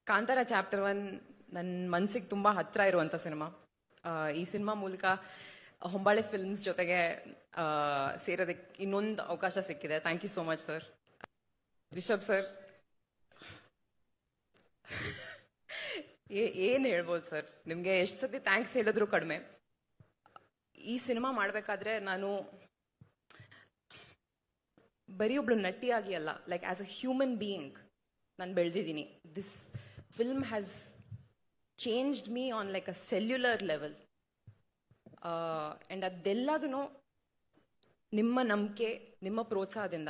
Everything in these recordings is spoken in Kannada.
ಕಾಂತಾರ ಚಾಪ್ಟರ್ 1 ನನ್ನ ಮನಸ್ಸಿಗೆ ತುಂಬಾ ಹತ್ರ ಇರುವಂತ ಸಿನಿಮಾ. ಈ ಸಿನಿಮಾ ಮೂಲಕ ಹೊಂಬಾಳೆ ಫಿಲ್ಮ್ಸ್ ಜೊತೆಗೆ ಸೇರೋದಕ್ಕೆ ಇನ್ನೊಂದು ಅವಕಾಶ ಸಿಕ್ಕಿದೆ. Thank you so much sir. Rishab sir, ಏನ್ ಹೇಳ್ಬೋದು ಸರ್, ನಿಮ್ಗೆ ಎಷ್ಟು ಸತಿ ಥ್ಯಾಂಕ್ಸ್ ಹೇಳಿದ್ರು ಕಡಿಮೆ. ಈ ಸಿನಿಮಾ ಮಾಡ್ಬೇಕಾದ್ರೆ ನಾನು ಬರೀ ಒಬ್ಳು ನಟಿಯಾಗಿ ಅಲ್ಲ, like as a human being ನಾನು ಬೆಳೆದಿದ್ದೀನಿ. This film has changed me on like a cellular level. And ಅದೆಲ್ಲದೂ ನಿಮ್ಮ ನಂಬಿಕೆ, ನಿಮ್ಮ ಪ್ರೋತ್ಸಾಹದಿಂದ.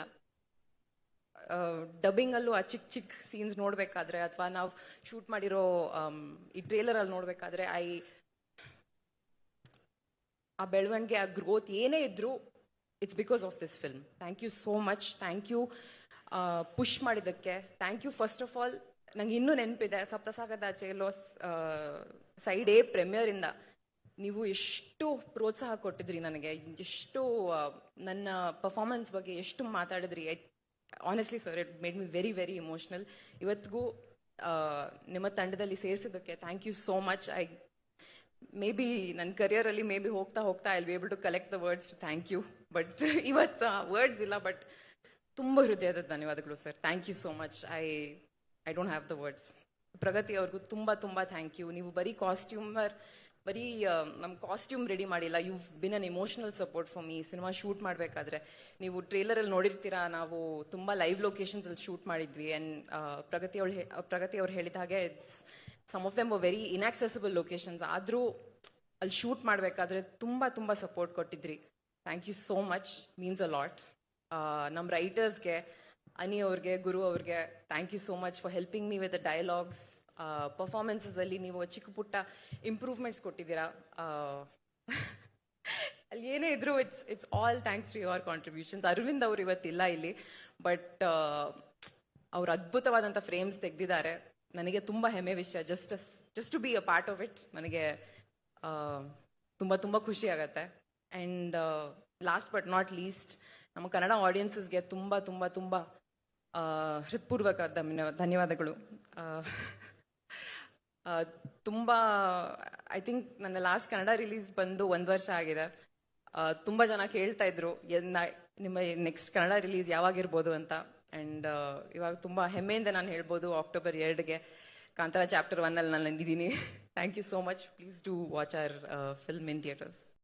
ಡಬ್ಬಿಂಗ್ ಅಲ್ಲೂ ಆ ಚಿಕ್ಕ ಚಿಕ್ಕ ಸೀನ್ಸ್ ನೋಡ್ಬೇಕಾದ್ರೆ ಅಥವಾ ನಾವು ಶೂಟ್ ಮಾಡಿರೋ ಈ ಟ್ರೇಲರ್ ಅಲ್ಲಿ ನೋಡ್ಬೇಕಾದ್ರೆ ಆ ಬೆಳವಣಿಗೆ, ಆ ಗ್ರೋತ್ ಏನೇ ಇದ್ರು, it's because of this film. Thank you so much. Thank you push ಮಾಡಿದ್ದಕ್ಕೆ. Thank you first of all. ನಂಗೆ ಇನ್ನೂ ನೆನಪಿದೆ, ಸಪ್ತಸಾಗರದ ಆಚೆ ಎಲ್ಲೋ ಸೈಡ್ ಎ ಪ್ರೀಮಿಯರ್ ಇಂದ ನೀವು ಎಷ್ಟು ಪ್ರೋತ್ಸಾಹ ಕೊಟ್ಟಿದ್ರಿ ನನಗೆ, ಎಷ್ಟು ನನ್ನ ಪರ್ಫಾರ್ಮೆನ್ಸ್ ಬಗ್ಗೆ ಎಷ್ಟು ಮಾತಾಡಿದ್ರಿ. Honestly sir, it made me very very emotional. ಇವತ್ತಿಗೂ ನಿಮ್ಮ ತಂಡದಲ್ಲಿ ಸೇರಿಸಿದ್ದಕ್ಕೆ thank you so much. Maybe ನನ್ನ ಕರಿಯರಲ್ಲಿ ಮೇ ಬಿ ಹೋಗ್ತಾ ಹೋಗ್ತಾ I will be able to collect the words to thank you. But ಇವತ್ತು ವರ್ಡ್ಸ್ ಇಲ್ಲ, ಬಟ್ ತುಂಬ ಹೃದಯದ ಧನ್ಯವಾದಗಳು sir. Thank you so much. I don't have the words. Pragathi ಅವ್ರಿಗೂ ತುಂಬ ತುಂಬ ಥ್ಯಾಂಕ್ ಯು. ನೀವು ಬರೀ ಬರೀ ನಮ್ಮ ಕಾಸ್ಟ್ಯೂಮ್ ರೆಡಿ ಮಾಡಿಲ್ಲ, you been an emotional support for me. Cinema shoot ಮಾಡಬೇಕಾದ್ರೆ ನೀವು ಟ್ರೇಲರಲ್ಲಿ ನೋಡಿರ್ತೀರಾ, ನಾವು ತುಂಬ ಲೈವ್ ಲೊಕೇಶನ್ಸ್ ಅಲ್ಲಿ ಶೂಟ್ ಮಾಡಿದ್ವಿ. ಆ್ಯಂಡ್ ಪ್ರಗತಿ ಅವ್ರು ಹೇಳಿದ ಹಾಗೆ some of them very inaccessible locations. ಆದರೂ ಅಲ್ಲಿ ಶೂಟ್ ಮಾಡಬೇಕಾದ್ರೆ ತುಂಬ ತುಂಬ ಸಪೋರ್ಟ್ ಕೊಟ್ಟಿದ್ರಿ. Thank you so much, means a lot. ನಮ್ಮ ರೈಟರ್ಸ್ಗೆ, ಅನಿ ಅವ್ರಿಗೆ, ಗುರು ಅವ್ರಿಗೆ thank you so much for helping me with the dialogues. Performances ಅಲ್ಲಿ ನೀವು ಚಿಕ್ಕ ಪುಟ್ಟ ಇಂಪ್ರೂವ್ಮೆಂಟ್ಸ್ ಕೊಟ್ಟಿದ್ದೀರಾ. ಅಲ್ಲಿ ಏನೇ ಇದ್ರು it's all thanks to your contributions. Arvind ಅವರು ಇವತ್ತಿಲ್ಲ ಇಲ್ಲಿ, ಬಟ್ ಅವ್ರು ಅದ್ಭುತವಾದಂಥ ಫ್ರೇಮ್ಸ್ ತೆಗೆದಿದ್ದಾರೆ. ನನಗೆ ತುಂಬ ಹೆಮ್ಮೆ ವಿಷಯ. Just to be a part of it ನನಗೆ ತುಂಬ ತುಂಬ ಖುಷಿ ಆಗತ್ತೆ. And last but not least, ನಮ್ಮ ಕನ್ನಡ ಆಡಿಯನ್ಸಸ್ಗೆ ತುಂಬ ತುಂಬ ತುಂಬ ಹೃತ್ಪೂರ್ವಕ ಧನ್ಯವಾದಗಳು. ತುಂಬ ಐ ಥಿಂಕ್ ನನ್ನ ಲಾಸ್ಟ್ ಕನ್ನಡ ರಿಲೀಸ್ ಬಂದು 1 ವರ್ಷ ಆಗಿದೆ. ತುಂಬ ಜನ ಕೇಳ್ತಾ ಇದ್ರು ನಿಮ್ಮ ನೆಕ್ಸ್ಟ್ ಕನ್ನಡ ರಿಲೀಸ್ ಯಾವಾಗಿರ್ಬೋದು ಅಂತ. ಆ್ಯಂಡ್ ಇವಾಗ ತುಂಬ ಹೆಮ್ಮೆಯಿಂದ ನಾನು ಹೇಳ್ಬೋದು, ಅಕ್ಟೋಬರ್ 2ಗೆ ಕಾಂತಾರ ಚಾಪ್ಟರ್ 1 ಅಲ್ಲಿ ನಾನು ಇದ್ದೀನಿ. Thank you so much. Please do watch our film in theatres.